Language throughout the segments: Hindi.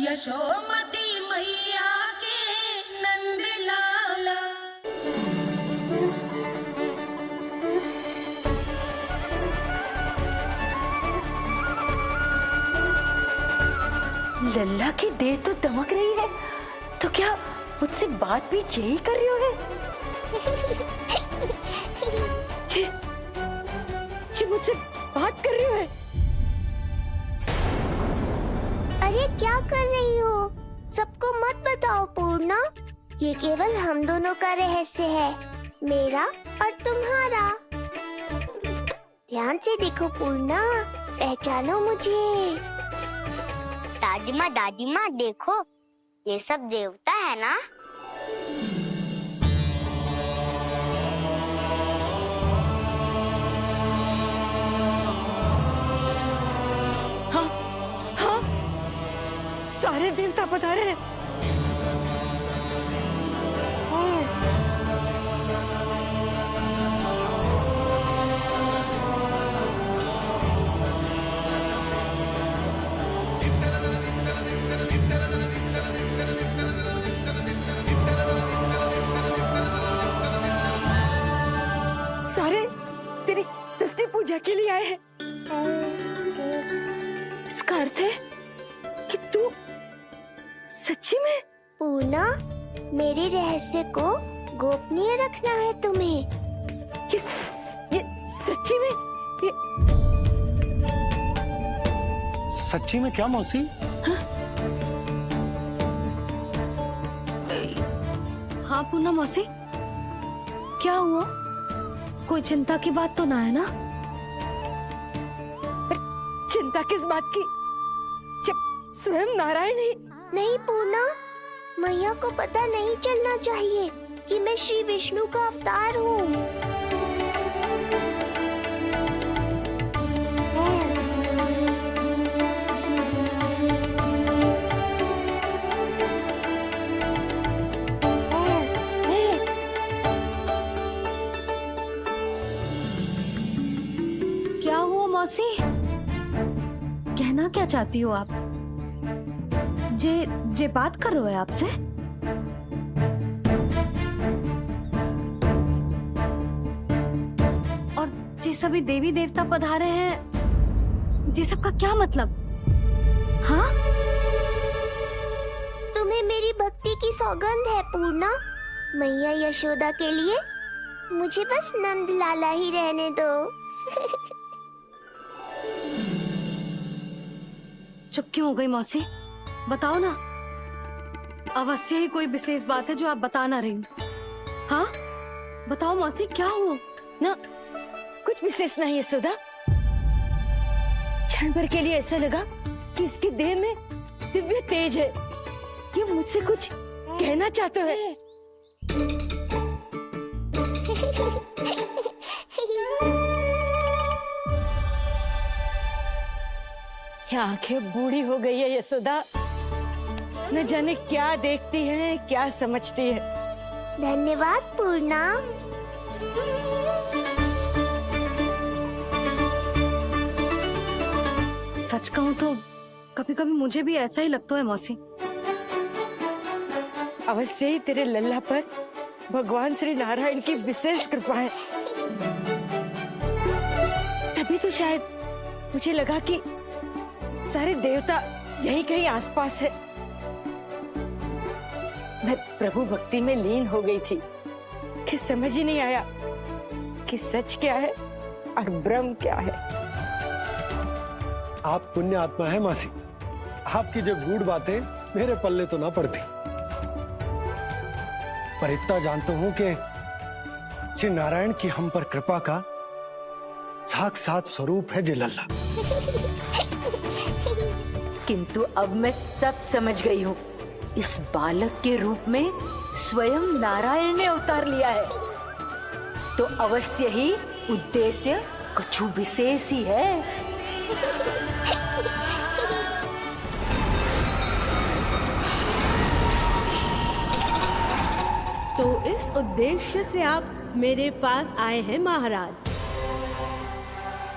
यशोमती मैया के नंद लाला। लल्ला की देह तो दमक रही है, तो क्या मुझसे बात भी यही कर रही हो? जी मुझसे बात कर रही हो? अरे क्या कर रही हो? सबको मत बताओ पूर्णा, ये केवल हम दोनों का रहस्य है, मेरा और तुम्हारा। ध्यान से देखो पूर्णा, पहचानो मुझे। दादी माँ देखो, ये सब देवता है ना? हाँ, हाँ, सारे देवता पधारे हैं। सारे तेरी सृष्टि पूजा के लिए आए हैं। इसका अर्थ है कि तू सच्ची में? पूर्णा, मेरे रहस्य को गोपनीय रखना है तुम्हें। ये सच्ची में? सच्ची में क्या मौसी? हाँ पूर्णा मौसी, क्या हुआ? कोई चिंता की बात तो ना है ना? चिंता किस बात की, जब स्वयं नारायण ही। नहीं पूर्णा, मैया को पता नहीं चलना चाहिए कि मैं श्री विष्णु का अवतार हूँ। क्या हुआ मौसी? कहना क्या चाहती हो आप? जे बात कर रहे हो आपसे? और जे सभी देवी देवता पधारे हैं, जी सबका क्या मतलब? हाँ? तुम्हें मेरी भक्ति की सौगंध है पूर्णा। मैया यशोदा के लिए मुझे बस नंद लाला ही रहने दो। चुप क्यों हो गई मौसी? बताओ ना, अवश्य ही कोई विशेष बात है जो आप बता ना रही। हाँ बताओ मौसी, क्या हुआ? ना, कुछ विशेष नहीं है सुधा। क्षण भर के लिए ऐसा लगा कि इसकी देह में दिव्य तेज है, ये मुझसे कुछ कहना चाहते हैं। ये आंखें बूढ़ी हो गई है यशोदा, न जाने क्या देखती है, क्या समझती है। धन्यवाद पूर्णा। सच कहूँ तो कभी कभी मुझे भी ऐसा ही लगता है मौसी। अवश्य ही तेरे लल्ला पर भगवान श्री नारायण की विशेष कृपा है, तभी तो शायद मुझे लगा कि सारे देवता यहीं कहीं आसपास है। मैं प्रभु भक्ति में लीन हो गई थी कि समझ ही नहीं आया कि सच क्या है और भ्रम क्या है। आप पुण्य आत्मा है मासी, आपकी जो गूढ़ बातें मेरे पल्ले तो ना पड़ती, पर इतना जानता हूं कि श्री नारायण की हम पर कृपा का साक्षात स्वरूप है जी लल्ला। किंतु अब मैं सब समझ गई हूँ, इस बालक के रूप में स्वयं नारायण ने अवतार लिया है, तो अवश्य ही उद्देश्य कुछ विशेष ही है। तो इस उद्देश्य से आप मेरे पास आए हैं महाराज।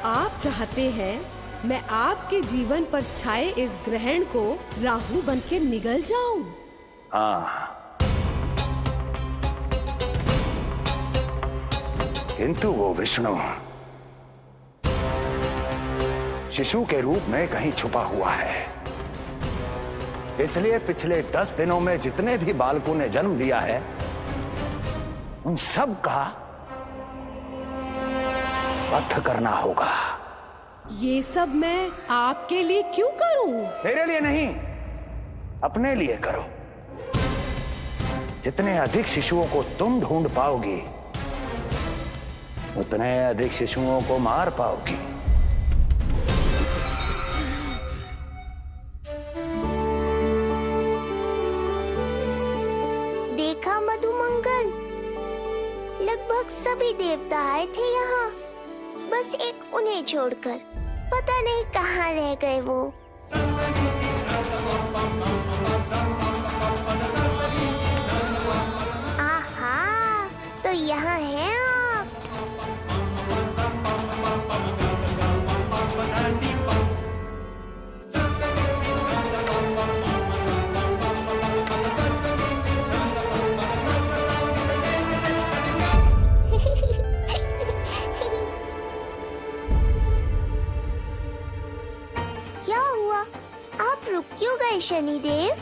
आप चाहते हैं मैं आपके जीवन पर छाए इस ग्रहण को राहु बन के निगल जाऊं। हाँ, किंतु वो विष्णु शिशु के रूप में कहीं छुपा हुआ है। इसलिए पिछले 10 दिनों में जितने भी बालकों ने जन्म लिया है उन सब का वध करना होगा। ये सब मैं आपके लिए क्यों करूं? तेरे लिए नहीं, अपने लिए करो। जितने अधिक शिशुओं को तुम ढूंढ पाओगी उतने अधिक शिशुओं को मार पाओगी। देखा मधुमंगल, लगभग सभी देवता आए थे यहाँ, बस एक उन्हें छोड़कर। पता नहीं कहाँ रह गए वो। आहा, तो यहाँ हैं आप। क्या हुआ? आप रुक क्यों गए शनिदेव?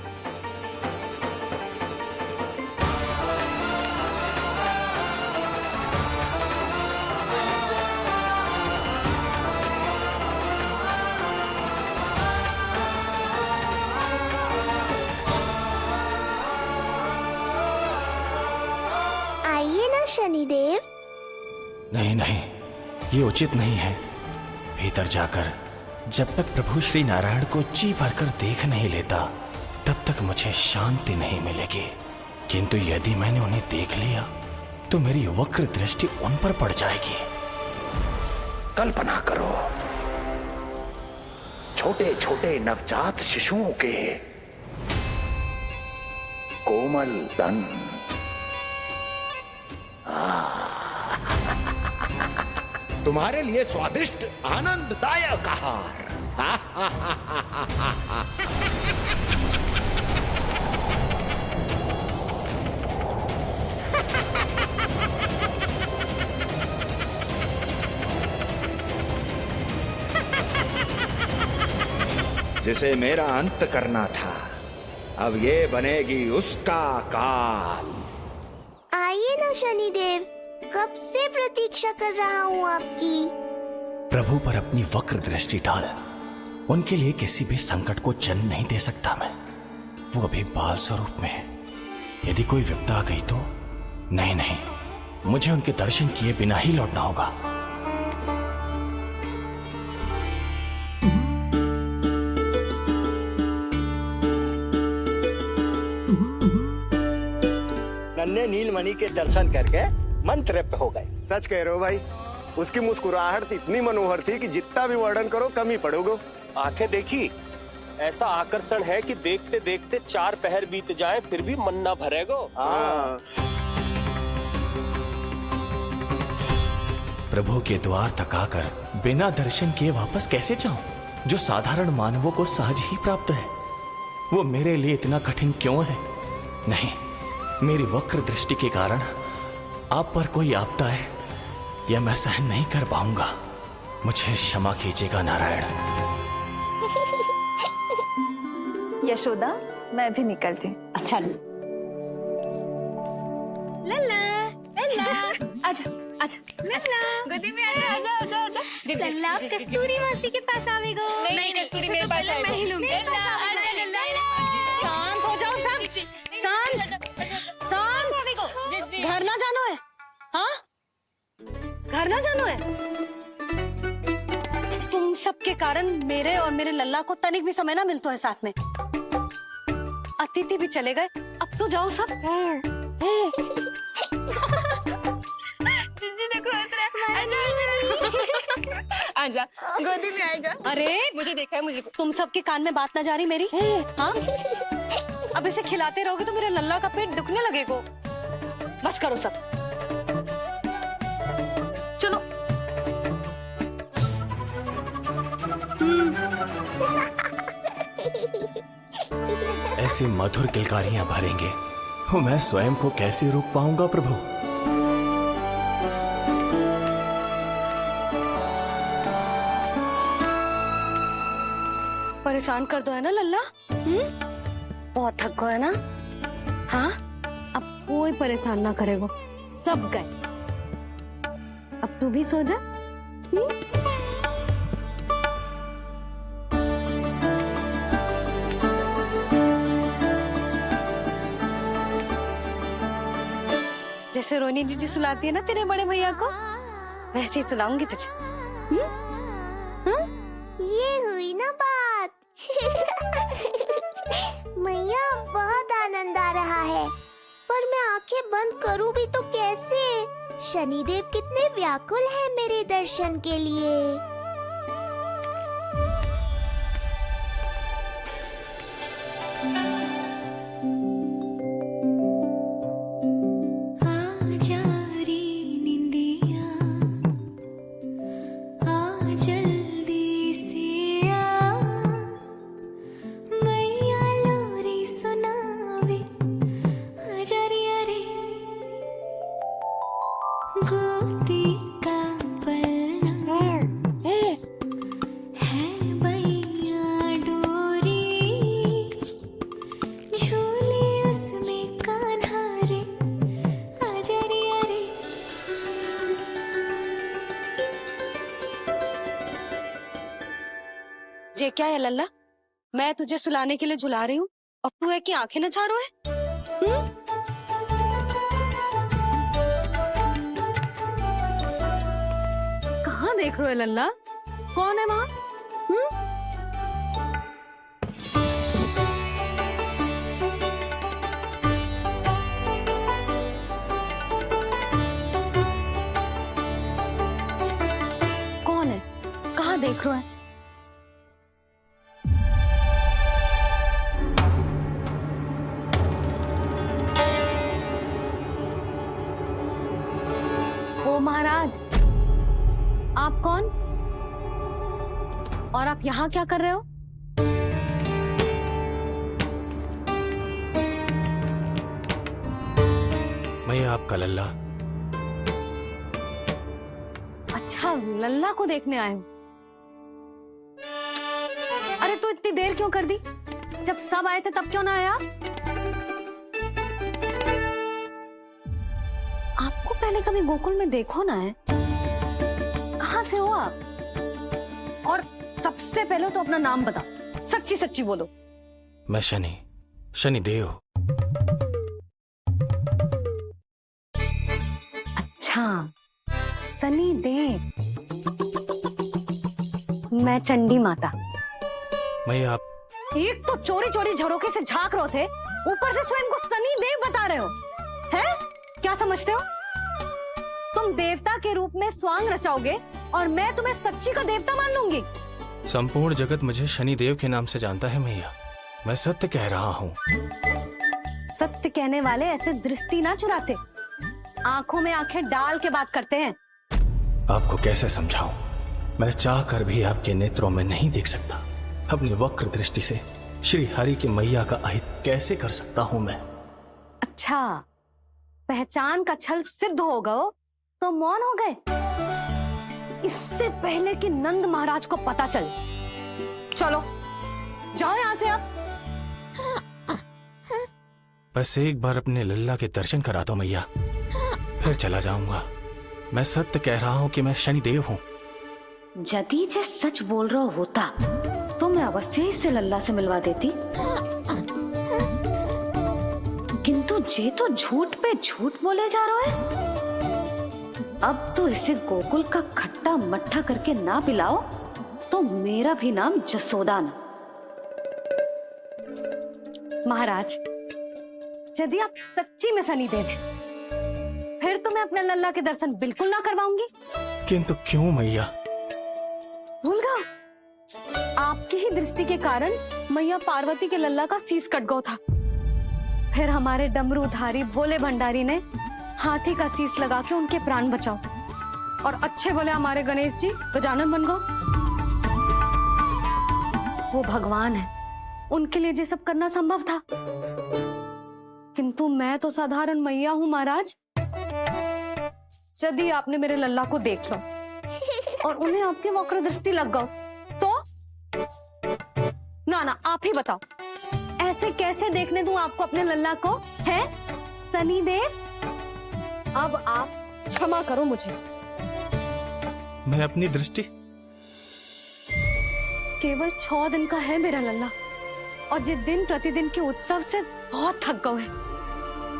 आइए ना शनिदेव। नहीं नहीं, ये उचित नहीं है। भीतर जाकर जब तक प्रभु श्री नारायण को जी भरकर देख नहीं लेता तब तक मुझे शांति नहीं मिलेगी। किंतु यदि मैंने उन्हें देख लिया तो मेरी वक्र दृष्टि उन पर पड़ जाएगी। कल्पना करो, छोटे छोटे नवजात शिशुओं के कोमल तन, तुम्हारे लिए स्वादिष्ट आनंददायक आहार। जिसे मेरा अंत करना था, अब ये बनेगी उसका काल। आइए ना शनिदेव, कब से प्रतीक्षा कर रहा हूँ आपकी। प्रभु पर अपनी वक्र दृष्टि डाल। उनके लिए किसी भी संकट को जन्म नहीं दे सकता मैं। वो अभी बाल स्वरूप में है। यदि कोई विपदा आ गई तो नहीं नहीं, मुझे उनके दर्शन किए बिना ही लौटना होगा। नन्हे नीलमणि के दर्शन करके मन तृप्त हो गए। सच कह रहे हो भाई, उसकी मुस्कुराहट इतनी मनोहर थी कि जितना भी वर्णन करो कम ही पड़ोगे। आंखें देखी, ऐसा आकर्षण है कि देखते देखते 4 पहर बीत जाए फिर भी मन ना भरेगो। प्रभु के द्वार तक आकर बिना दर्शन किए वापस कैसे जाऊं, जो साधारण मानवों को सहज ही प्राप्त है। वो मेरे लिए इतना कठिन क्यों है? नहीं, मेरी वक्र दृष्टि के कारण आप पर कोई आपदा है या मैं सहन नहीं कर पाऊंगा। मुझे क्षमा कीजिएगा नारायण। यशोदा, मैं भी निकलती। अच्छा लल्ला लल्ला, आजा आजा लल्ला, गोदी में आजा आजा आजा आजा। लल्ला, आप कस्तूरी मासी के पास आवेगो। नहीं कस्तूरी मेरे पास है, मैं ही लूंगी। शांत हो जाओ सब, शांत शांत। घर ना जानो है? हाँ, घर ना जानो है? तुम सबके कारण मेरे और मेरे लल्ला को तनिक भी समय ना मिलता है साथ में। अतिथि भी चले गए, अब तो जाओ सब। जीजी देखो हंस रहा है। आजा गोदी में आएगा। अरे मुझे देखा है, मुझे तुम सबके कान में बात ना जा रही मेरी? हाँ, अब इसे खिलाते रहोगे तो मेरे लल्ला का पेट दुखने लगेगा। बस करो सब, चलो। ऐसी मधुर किलकारियां भरेंगे, वो मैं स्वयं को कैसे रोक पाऊंगा प्रभु? परेशान कर दो है ना लल्ला? बहुत थक गए है ना? हाँ, अब कोई परेशान ना करेगा, सब गए। अब तू भी सो जा। जैसे रोनी जीजी सुलाती है ना तेरे बड़े भैया को, वैसे ही सुलाऊंगी तुझे। ये हुई ना बात। मैया बहुत आनंद आ रहा है, पर मैं आंखें बंद करूं भी तो कैसे? शनिदेव कितने व्याकुल हैं मेरे दर्शन के लिए। आजा रे निंदिया, आ जल्दी से आ, मैया लोरी सुनावे, आजा रे गोदी का पलना है बैया डोरी, झूले उसमें कान्हा रे, आजा रे। ये क्या है लल्ला? मैं तुझे सुलाने के लिए झुला रही हूँ और तू है कि आंखें नचा रहा है? कहाँ देख रहे हो लल्ला? कौन है वहाँ? कौन है? कहाँ देख रहे हो? ओ महाराज, आप कौन और आप यहाँ क्या कर रहे हो? मैं आपका लल्ला। अच्छा, लल्ला को देखने आए हो? अरे तो इतनी देर क्यों कर दी? जब सब आए थे तब क्यों ना आया? आपको पहले कभी गोकुल में देखो ना है? कहाँ से हो आप? और सबसे पहले तो अपना नाम बताओ, सच्ची सच्ची बोलो। मैं शनिदेव। अच्छा, सनी देव। मैं चंडी माता। मैं आप एक तो चोरी चोरी झरोके से झांक रहे थे, ऊपर से स्वयं को सनी देव बता रहे हो, हैं? क्या समझते हो? तुम देवता के रूप में स्वांग रचाओगे और मैं तुम्हें सच्ची का देवता मान लूंगी? संपूर्ण जगत मुझे शनिदेव के नाम से जानता है मैया। मैं सत्य कह रहा हूँ। सत्य कहने वाले ऐसे दृष्टि ना चुराते, आंखों में आंखें डाल के बात करते हैं। आपको कैसे समझाऊं? मैं चाह कर भी आपके नेत्रों में नहीं देख सकता। अपनी वक्र दृष्टि से श्री हरि की मैया का अहित कैसे कर सकता हूं मैं? अच्छा, पहचान का छल सिद्ध हो गया तो मौन हो गए? इससे पहले कि नंद महाराज को पता चले। चलो जाओ यहां से अब। बस एक बार अपने लल्ला के दर्शन करा दो मैया, फिर चला जाऊंगा। मैं सत्य कह रहा हूं कि मैं शनिदेव हूं। यदि जे सच बोल रहा होता तो मैं अवश्य ही इसे लल्ला से मिलवा देती, किंतु जे तो झूठ पे झूठ बोले जा रहा है। अब तो इसे गोकुल का खट्टा मट्ठा करके ना पिलाओ तो मेरा भी नाम जसोदा ना। महाराज, यदि आप सच्ची में शनिदेव हैं, फिर तो मैं अपने लल्ला के दर्शन बिल्कुल ना करवाऊंगी। किंतु क्यों मैया? भूल गया? आपकी ही दृष्टि के कारण मैया पार्वती के लल्ला का शीश कट गया था। फिर हमारे डमरूधारी भोले भंडारी ने हाथी का शीश लगा के उनके प्राण बचाओ, और अच्छे भले हमारे गणेश जी गजानन बन गए। वो भगवान है, उनके लिए ये सब करना संभव था, किंतु मैं तो साधारण मैया हूँ महाराज। यदि आपने मेरे लल्ला को देख लो और उन्हें आपकी वक्र दृष्टि लग गई तो ना ना, आप ही बताओ, ऐसे कैसे देखने दूं आपको अपने लल्ला को? है शनिदेव, अब आप क्षमा करो मुझे। मैं अपनी दृष्टि? केवल 6 दिन का है मेरा लल्ला, और जिस दिन प्रतिदिन के उत्सव से बहुत थक गए हैं,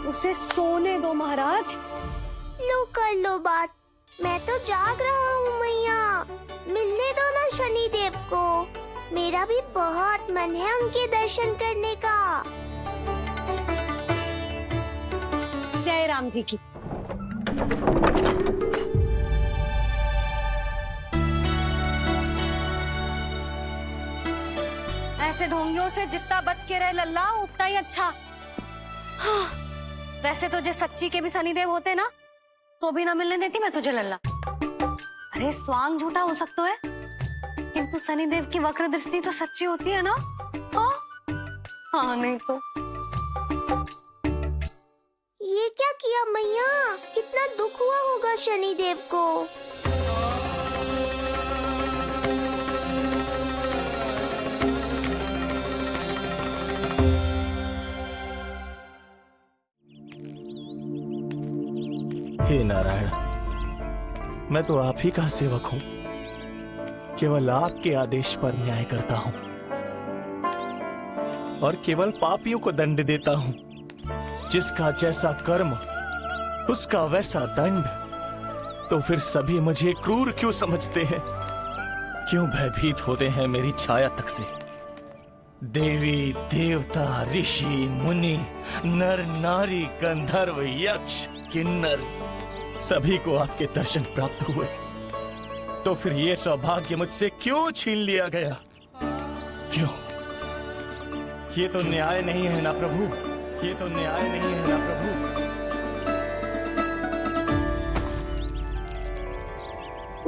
उसे सोने दो महाराज। लो कर लो बात, मैं तो जाग रहा हूँ मैया, मिलने दो ना शनिदेव को, मेरा भी बहुत मन है उनके दर्शन करने का। जय राम जी की। ऐसे ढोंगियों से जितना बच के रहे लल्ला उतना ही अच्छा। हाँ, वैसे तो जे सच्ची के भी शनिदेव होते ना तो भी ना मिलने देती मैं तुझे लल्ला। अरे स्वांग झूठा हो सकता है, किंतु शनिदेव की वक्र दृष्टि तो सच्ची होती है ना। हाँ, हाँ नहीं तो। ये क्या किया मैया, कितना दुख हुआ होगा शनिदेव को। हे नारायण, मैं तो आप ही का सेवक हूं, केवल आपके आदेश पर न्याय करता हूं और केवल पापियों को दंड देता हूं। जिसका जैसा कर्म उसका वैसा दंड। तो फिर सभी मुझे क्रूर क्यों समझते हैं? क्यों भयभीत होते हैं मेरी छाया तक से? देवी देवता ऋषि मुनि नर नारी गंधर्व यक्ष किन्नर सभी को आपके दर्शन प्राप्त हुए, तो फिर ये सौभाग्य मुझसे क्यों छीन लिया गया? क्यों? ये तो न्याय नहीं है ना प्रभु, ये तो न्याय नहीं है ना प्रभु।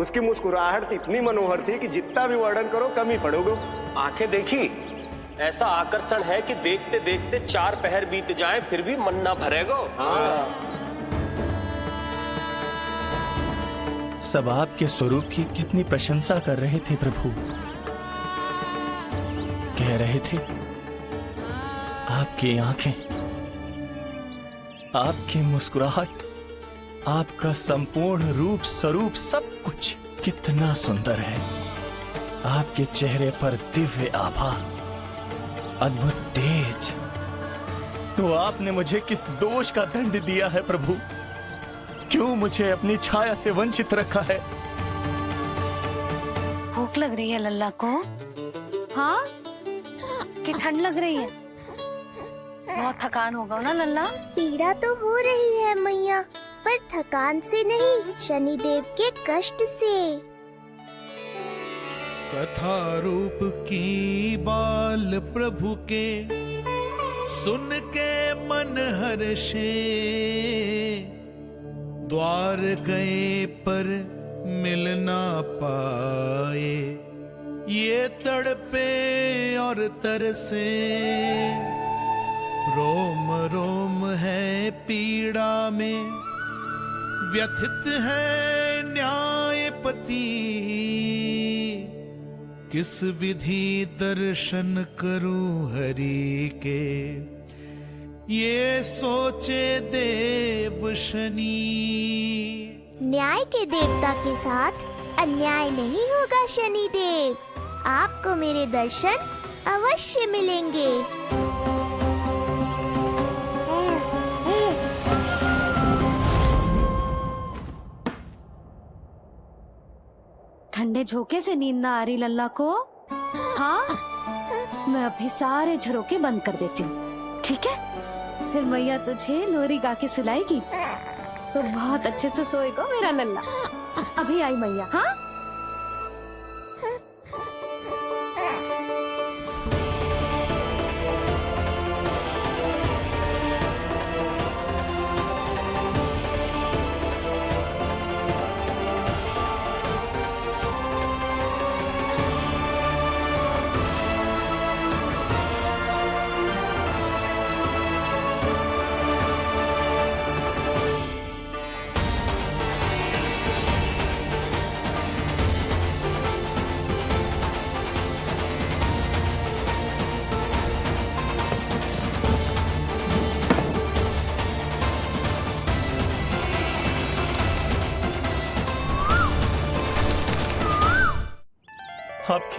उसकी मुस्कुराहट इतनी मनोहर थी कि जितना भी वर्णन करो कम ही पड़ोगे। आंखें देखी, ऐसा आकर्षण है कि देखते देखते 4 पहर बीत जाएं फिर भी मन ना भरेगा। हाँ। सब आपके स्वरूप की कितनी प्रशंसा कर रहे थे प्रभु। कह रहे थे आपकी आंखें, आपकी मुस्कुराहट, आपका संपूर्ण रूप स्वरूप सब कुछ कितना सुंदर है। आपके चेहरे पर दिव्य आभा, अद्भुत तेज। तो आपने मुझे किस दोष का दंड दिया है प्रभु? क्यों मुझे अपनी छाया से वंचित रखा है? भूख लग रही है लल्ला को? हाँ, कि ठंड लग रही है? बहुत थकान होगा ना लल्ला? पीड़ा तो हो रही है मैया, पर थकान से नहीं, शनिदेव के कष्ट से। कथा रूप की बाल प्रभु के सुन के मन हर्षे, द्वार गए पर मिल ना पाए, ये तड़पे और तरसे, रोम रोम है पीड़ा में, व्यथित है न्यायपति, किस विधि दर्शन करूं हरि के, ये सोचे देव शनि। न्याय के देवता के साथ अन्याय नहीं होगा शनिदेव, आपको मेरे दर्शन अवश्य मिलेंगे। ठंडे झोंके से नींद ना आ रही लल्ला को? हाँ, मैं अभी सारे झरोके बंद कर देती हूँ, ठीक है? फिर मैया तुझे लोरी गा के सुलाएगी तो बहुत अच्छे से सोएगा मेरा लल्ला। अभी आई मैया। हाँ,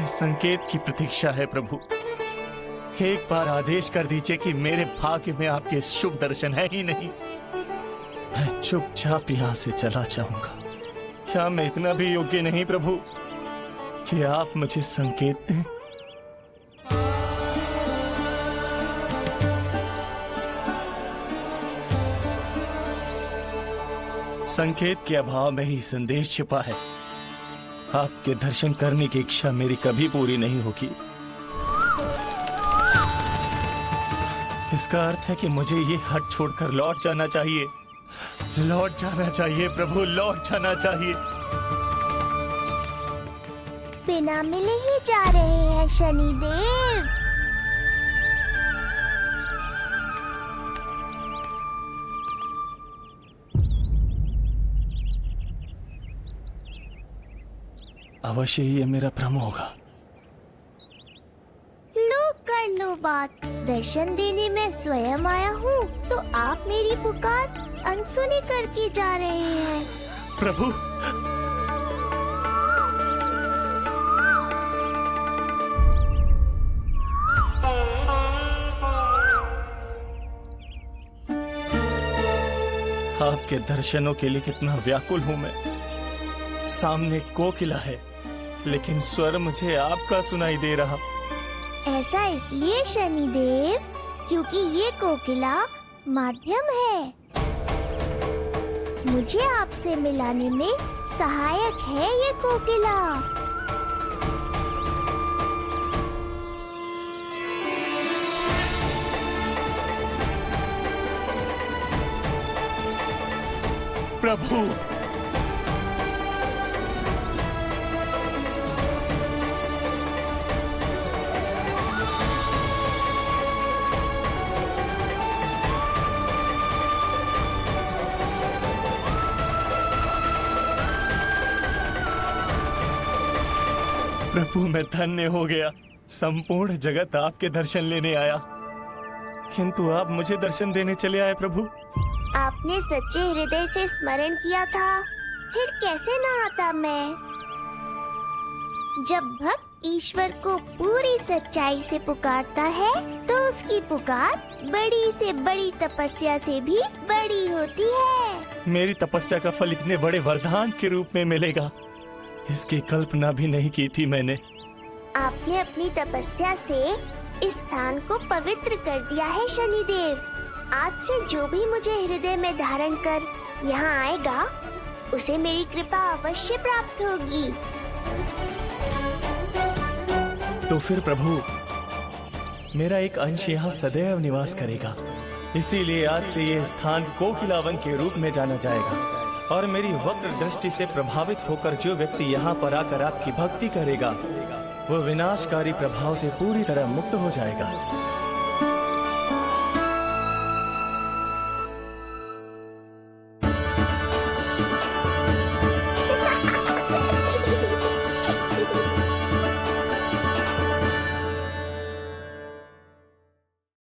संकेत की प्रतीक्षा है प्रभु। एक बार आदेश कर दीजिए कि मेरे भाग्य में आपके शुभ दर्शन है ही नहीं, मैं चुपचाप यहां से चला जाऊंगा। क्या मैं इतना भी योग्य नहीं प्रभु कि आप मुझे संकेत दें? संकेत के अभाव में ही संदेश छिपा है। आपके दर्शन करने की इच्छा मेरी कभी पूरी नहीं होगी। इसका अर्थ है कि मुझे ये हट छोड़कर लौट जाना चाहिए। लौट जाना चाहिए प्रभु, लौट जाना चाहिए। बिना मिले ही जा रहे हैं शनिदेव। अवश्य ही ये मेरा भ्रम होगा। लो कर लो बात। दर्शन देने मैं स्वयं आया हूँ तो आप मेरी पुकार अनसुनी करके जा रहे हैं। प्रभु आपके दर्शनों के लिए कितना व्याकुल हूं मैं। सामने कोकिला है लेकिन स्वर मुझे आपका सुनाई दे रहा। ऐसा इसलिए शनिदेव क्योंकि ये कोकिला माध्यम है। मुझे आपसे मिलाने में सहायक है ये कोकिला। प्रभु प्रभु मैं धन्य हो गया। संपूर्ण जगत आपके दर्शन लेने आया किंतु आप मुझे दर्शन देने चले आए प्रभु। आपने सच्चे हृदय से स्मरण किया था, फिर कैसे न आता मैं। जब भक्त ईश्वर को पूरी सच्चाई से पुकारता है तो उसकी पुकार बड़ी से बड़ी तपस्या से भी बड़ी होती है। मेरी तपस्या का फल इतने बड़े वरदान के रूप में मिलेगा, इसकी कल्पना भी नहीं की थी मैंने। आपने अपनी तपस्या से इस स्थान को पवित्र कर दिया है शनिदेव। आज से जो भी मुझे हृदय में धारण कर यहाँ आएगा उसे मेरी कृपा अवश्य प्राप्त होगी। तो फिर प्रभु मेरा एक अंश यहाँ सदैव निवास करेगा। इसीलिए आज से ये स्थान कोकिलावन के रूप में जाना जाएगा और मेरी वक्र दृष्टि से प्रभावित होकर जो व्यक्ति यहाँ पर आकर आपकी भक्ति करेगा वो विनाशकारी प्रभाव से पूरी तरह मुक्त हो जाएगा।